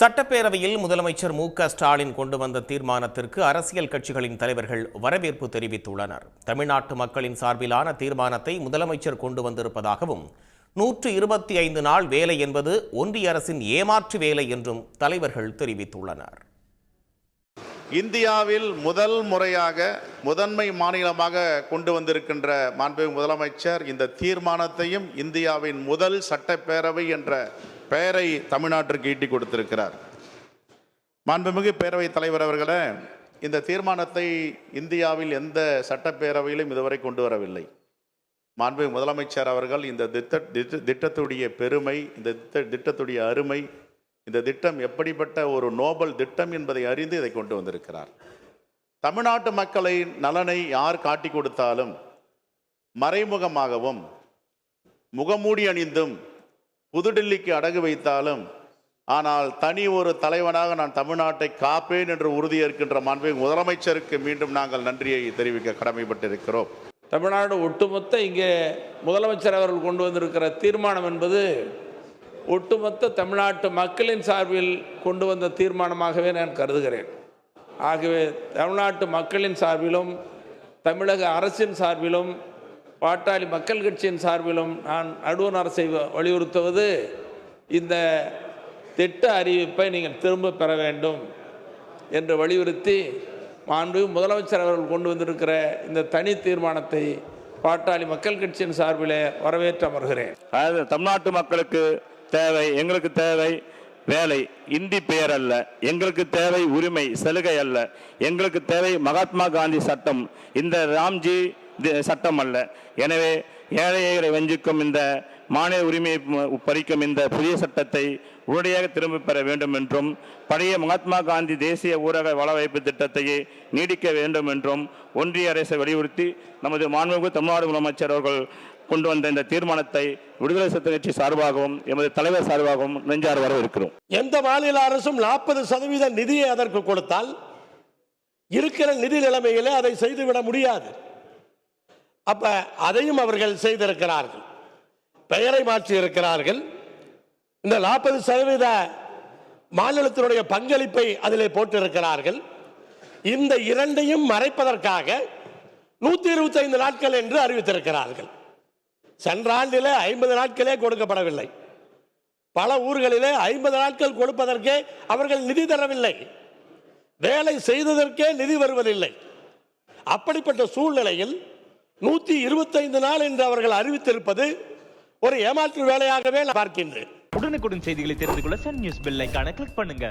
சட்டப்பேரவையில் முதலமைச்சர் மு.க.ஸ்டாலின் கொண்டு வந்த தீர்மானத்திற்கு அரசியல் கட்சிகளின் தலைவர்கள் வரவேற்பு தெரிவித்துள்ளனர். தமிழ்நாட்டு மக்களின் சார்பிலான தீர்மானத்தை முதலமைச்சர் கொண்டு வந்திருப்பதாகவும் 125 நாள் வேலை என்பது ஒன்றிய அரசின் ஏமாற்று வேலை என்றும் தலைவர்கள் தெரிவித்துள்ளனர். இந்தியாவில் முதல் முறையாக முதன்மை மாநிலமாக கொண்டு வந்திருக்கின்ற மாண்புமிகு முதலமைச்சர் இந்த தீர்மானத்தையும் இந்தியாவின் முதல் சட்டப்பேரவை என்ற பெயரை தமிழ்நாட்டிற்கு ஈட்டி கொடுத்திருக்கிறார். மாண்புமிகு பேரவைத் தலைவர் அவர்களே, இந்த தீர்மானத்தை இந்தியாவில் எந்த சட்டப்பேரவையிலும் இதுவரை கொண்டு வரவில்லை. மாண்புமிகு முதலமைச்சர் அவர்கள் இந்த திட்டத்துடைய பெருமை, இந்த திட்டத்துடைய அருமை, இந்த திட்டம் எப்படிப்பட்ட ஒரு நோபல் திட்டம் என்பதை அறிந்து இதை கொண்டு வந்திருக்கிறார். தமிழ்நாட்டு மக்களின் நலனை யார் காட்டி கொடுத்தாலும் மறைமுகமாகவும் முகமூடி அணிந்தும் புதுடில்லிக்கு அடகு வைத்தாலும், ஆனால் தனி ஒரு தலைவனாக நான் தமிழ்நாட்டை காப்பேன் என்று உறுதியேற்கின்ற மாண்புமிகு முதலமைச்சருக்கு மீண்டும் நாங்கள் நன்றியை தெரிவிக்க கடமைப்பட்டிருக்கிறோம். தமிழ்நாடு ஒட்டுமொத்த இங்கே முதலமைச்சர் அவர்கள் கொண்டு வந்திருக்கிற தீர்மானம் என்பது ஒட்டுமொத்த தமிழ்நாட்டு மக்களின் சார்பில் கொண்டு வந்த தீர்மானமாகவே நான் கருதுகிறேன். ஆகவே தமிழ்நாட்டு மக்களின் சார்பிலும் தமிழக அரசின் சார்பிலும் பாட்டாளி மக்கள் கட்சியின் சார்பிலும் நான் நடுவண் அரசை வலியுறுத்துவது, இந்த திட்ட அறிவிப்பை நீங்கள் திரும்ப பெற வேண்டும் என்று வலியுறுத்தி மாண்புமிகு முதலமைச்சர் அவர்கள் கொண்டு வந்திருக்கிற இந்த தனி தீர்மானத்தை பாட்டாளி மக்கள் கட்சியின் சார்பிலே வரவேற்று அமர்கிறேன். அதாவது தமிழ்நாட்டு மக்களுக்கு தேவை, எங்களுக்கு தேவை வேலை, இந்தி பெயர் அல்ல. எங்களுக்கு தேவை உரிமை, சலுகை அல்ல. எங்களுக்கு தேவை மகாத்மா காந்தி சட்டம், இந்த ராம்ஜி சட்டம் அல்ல. எனவே ஏழைகளை வஞ்சிக்கும் இந்த மாநில உரிமையை பறிக்கும் இந்த புதிய சட்டத்தை உடனடியாக திரும்ப பெற வேண்டும் என்றும், பழைய மகாத்மா காந்தி தேசிய ஊரக வளவைப்பு திட்டத்தையே நீடிக்க வேண்டும் என்றும் ஒன்றிய அரசை வலியுறுத்தி நமது மாண்புமிகு தமிழ்நாடு முதலமைச்சர் அவர்கள் கொண்டு வந்த இந்த தீர்மானத்தை விடுதலை சிறுத்தைகள் கட்சி சார்பாகவும் எமது தலைவர் சார்பாகவும் நெஞ்சார வரவேற்கிறோம். எந்த மாநில அரசும் 40% நிதியை அதற்கு கொடுத்தால் இருக்கிற நிதி நிலைமையிலே அதை செய்துவிட முடியாது. அப்ப அதையும் அவர்கள் செய்திருக்கிறார்கள், பெயரை மாற்றி இருக்கிறார்கள். இந்த 40% மாநிலத்தினுடைய பங்களிப்பை அதிலே போட்டிருக்கிறார்கள். இந்த இரண்டையும் மறைப்பதற்காக 125 நாட்கள் என்று அறிவித்திருக்கிறார்கள். சென்ற ஆண்டிலே 50 நாட்களே கொடுக்கப்படவில்லை. பல ஊர்களிலே 50 நாட்கள் கொடுப்பதற்கே அவர்கள் நிதி தரவில்லை. வேலை செய்ததற்கே நிதி வருவதில்லை. அப்படிப்பட்ட சூழ்நிலையில் 125 நாள் என்று அவர்கள் அறிவித்திருப்பது ஒரு ஏமாற்று வேலையாகவே நான் பார்க்கின்றேன். உடனுக்குடன் செய்திகளை தெரிந்து கொள்ள சன் நியூஸ் பெல் ஐகானை கிளிக் பண்ணுங்க.